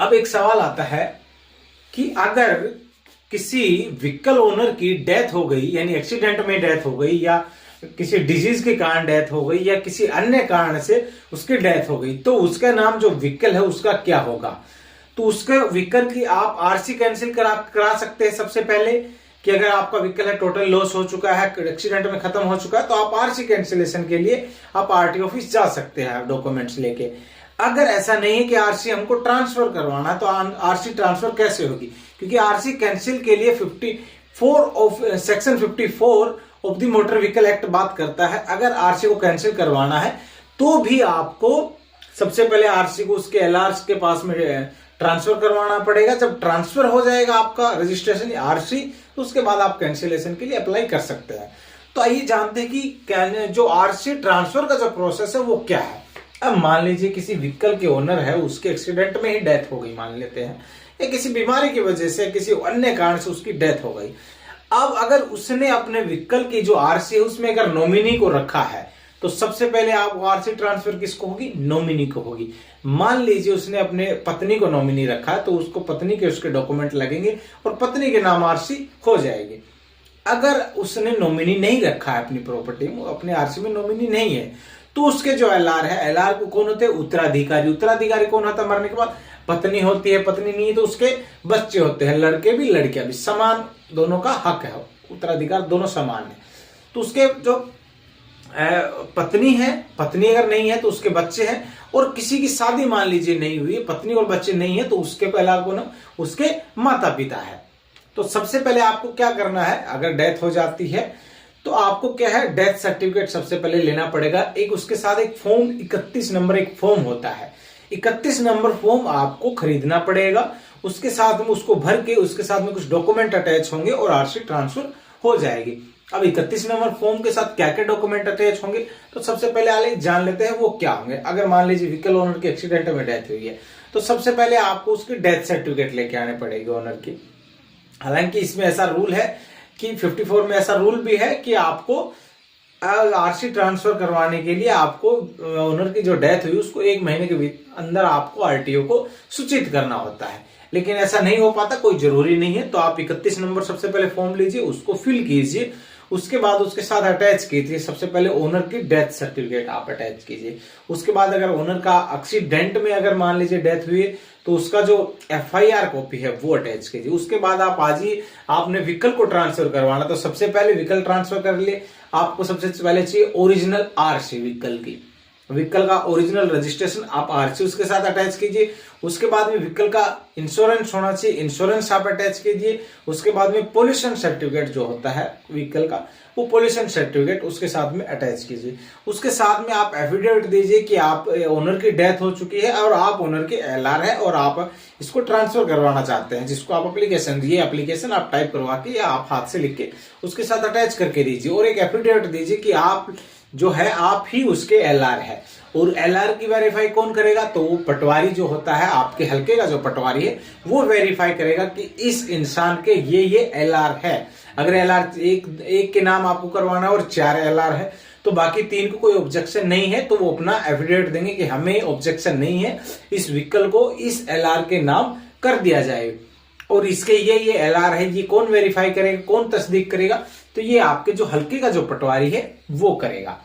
अब एक सवाल आता है कि अगर किसी व्हीकल ओनर की डेथ हो गई, यानी एक्सीडेंट में डेथ हो गई, या किसी डिजीज के कारण डेथ हो गई, या किसी अन्य कारण से उसकी डेथ हो गई, तो उसका नाम जो व्हीकल है उसका क्या होगा। तो उसके व्हीकल की आप आरसी कैंसिल करा सकते हैं। सबसे पहले कि अगर आपका व्हीकल है टोटल लॉस हो चुका है, एक्सीडेंट में खत्म हो चुका है, तो आप आरसी कैंसिलेशन के लिए आप आरटीओ ऑफिस जा सकते हैं डॉक्यूमेंट्स लेके। अगर ऐसा नहीं है कि आरसी हमको ट्रांसफर करवाना, तो आरसी ट्रांसफर कैसे होगी, क्योंकि आरसी कैंसिल के लिए 54 of section 54 of the motor vehicle act बात करता है। अगर आरसी को कैंसिल करवाना है तो भी आपको सबसे पहले आरसी को उसके एलआर के पास में ट्रांसफर करवाना पड़ेगा। जब ट्रांसफर हो जाएगा आपका रजिस्ट्रेशन आरसी, तो उसके बाद आप कैंसिलेशन के लिए अप्लाई कर सकते हैं। तो आइए जानते हैं कि जो आरसी ट्रांसफर का जो प्रोसेस है वो क्या है। अब मान लीजिए किसी व्हीकल के ओनर है, उसके एक्सीडेंट में ही डेथ हो गई मान लेते हैं, या किसी बीमारी की वजह से किसी अन्य कारण से उसकी डेथ हो गई। अब अगर उसने अपने व्हीकल की जो आरसी है उसमें अगर नॉमिनी को रखा है, तो सबसे पहले आप आरसी ट्रांसफर किसको होगी, नॉमिनी को होगी। मान लीजिए उसने अपने पत्नी को नॉमिनी रखा है, तो उसको पत्नी के उसके डॉक्यूमेंट लगेंगे और पत्नी के नाम आरसी हो जाएगी। अगर उसने नॉमिनी नहीं रखा है अपनी प्रॉपर्टी में, अपने आरसी में नॉमिनी नहीं है, तो उसके जो एलआर है, एलआर को कौन होते हैं, उत्तराधिकारी। उत्तराधिकारी कौन होता है, मरने के बाद पत्नी होती है, पत्नी नहीं है तो उसके बच्चे होते हैं, लड़के भी लड़कियां भी, समान दोनों का हक है, उत्तराधिकार दोनों समान है। तो उसके जो पत्नी है, पत्नी अगर नहीं है तो उसके बच्चे हैं, और किसी की शादी मान लीजिए नहीं हुई है, पत्नी और बच्चे नहीं है, तो उसके पहला कौन, उसके माता पिता है। तो सबसे पहले आपको क्या करना है, अगर डेथ हो जाती है तो आपको क्या है, डेथ सर्टिफिकेट सबसे पहले लेना पड़ेगा। एक उसके साथ एक फॉर्म 31 नंबर एक फॉर्म होता है, 31 नंबर फॉर्म आपको खरीदना पड़ेगा। उसके साथ में उसको भर के उसके साथ में कुछ डॉक्यूमेंट अटैच होंगे और आरसी ट्रांसफर हो जाएगी। अब 31 नंबर फॉर्म के साथ क्या क्या डॉक्यूमेंट अटैच होंगे, तो सबसे पहले आले जान लेते हैं वो क्या होंगे। अगर मान लीजिए व्हीकल ओनर के एक्सीडेंट में डेथ हुई है, तो सबसे पहले आपको उसकी डेथ सर्टिफिकेट लेके आने पड़ेगी ओनर की। हालांकि इसमें ऐसा रूल है कि 54 में ऐसा रूल भी है कि आपको आरसी ट्रांसफर करवाने के लिए आपको ओनर की जो डेथ हुई उसको 1 महीने के अंदर आपको आरटीओ को सूचित करना होता है। लेकिन ऐसा नहीं हो पाता, कोई जरूरी नहीं है। तो आप 31 नंबर सबसे पहले फॉर्म लीजिए, उसको फिल कीजिए, उसके बाद उसके साथ अटैच कीजिए सबसे पहले ओनर की डेथ सर्टिफिकेट आप अटैच कीजिए। उसके बाद अगर ओनर का एक्सीडेंट में अगर मान लीजिए डेथ हुई तो उसका जो एफआईआर कॉपी है वो अटैच कीजिए। उसके बाद आप आज ही आपने व्हीकल को ट्रांसफर करवाना, तो सबसे पहले व्हीकल ट्रांसफर कर लिए, आपको सबसे पहले चाहिए ओरिजिनल आरसी व्हीकल की, व्हीकल का ओरिजिनल रजिस्ट्रेशन आप आरसी उसके साथ अटैच कीजिए। उसके बाद में व्हीकल का इंश्योरेंस होना चाहिए, इंश्योरेंस आप अटैच कीजिए। उसके बाद में पोल्यूशन सर्टिफिकेट जो होता है व्हीकल का, वो पोल्यूशन सर्टिफिकेट उसके साथ में अटैच कीजिए। उसके साथ में आप एफिडेविट दीजिए कि आप ओनर की डेथ हो चुकी है और आप ओनर के एलआर है और आप इसको ट्रांसफर करवाना चाहते हैं, जिसको आप एप्लीकेशन दिए, एप्लीकेशन आप टाइप करवा के या आप हाथ से लिख के उसके साथ अटैच करके दीजिए। और एक एफिडेविट दीजिए कि आप जो है आप ही उसके एलआर है। और एलआर की वेरीफाई कौन करेगा, तो वो पटवारी जो होता है, आपके हल्के का जो पटवारी है वो वेरीफाई करेगा कि इस इंसान के ये एलआर है। अगर एलआर एक के नाम आपको करवाना है और 4 एलआर है, तो बाकी 3 को कोई ऑब्जेक्शन नहीं है, तो वो अपना एफिडेविट देंगे कि हमें ऑब्जेक्शन नहीं है, इस व्हीकल को इस एलआर के नाम कर दिया जाए। और इसके ये एलआर है, ये कौन वेरीफाई करेगा, कौन तस्दीक करेगा, तो ये आपके जो हल्के का जो पटवारी है वो करेगा।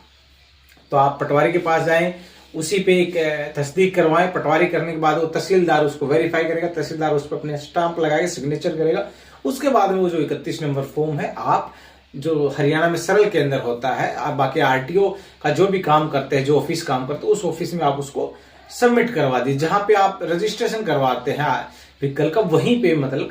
तो आप पटवारी के पास जाएं, उसी पे एक तस्दीक करवाएं। पटवारी करने के बाद वो तहसीलदार उसको वेरीफाई करेगा, तहसीलदार उस पर अपने स्टांप लगाएगा, सिग्नेचर करेगा। उसके बाद में वो जो 31 नंबर फॉर्म है, आप जो हरियाणा में सरल के अंदर होता है, आप बाकी आरटीओ का जो भी काम करते हैं, जो ऑफिस काम करते हैं, उस ऑफिस में आप उसको सबमिट करवा दीजिए। जहां पे आप रजिस्ट्रेशन करवाते हैं व्हीकल का, वहीं पे मतलब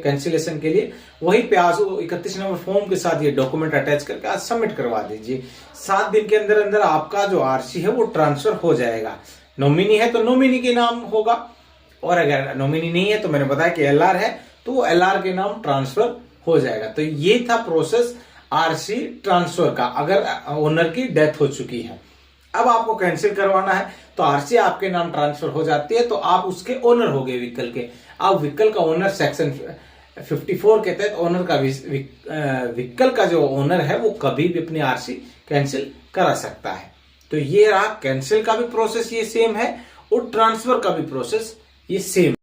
कैंसिलेशन के लिए वहीं पे आज 31 नंबर फॉर्म के साथ ये डॉक्यूमेंट अटैच करके आज सबमिट करवा दीजिए। 7 दिन के अंदर अंदर आपका जो आरसी है वो ट्रांसफर हो जाएगा। नॉमिनी है तो नॉमिनी के नाम होगा, और अगर नॉमिनी नहीं है तो मैंने बताया कि एलआर है, तो वो एलआर के नाम ट्रांसफर हो जाएगा। तो ये था प्रोसेस आरसी ट्रांसफर का, अगर ओनर की डेथ हो चुकी है। अब आपको कैंसिल करवाना है तो आरसी आपके नाम ट्रांसफर हो जाती है, तो आप उसके ओनर हो गए व्हीकल के। आप व्हीकल का ओनर सेक्शन 54 के तहत ओनर का व्हीकल का जो ओनर है वो कभी भी अपनी आरसी कैंसिल करा सकता है। तो ये रहा कैंसिल का भी प्रोसेस ये सेम है और ट्रांसफर का भी प्रोसेस ये सेम।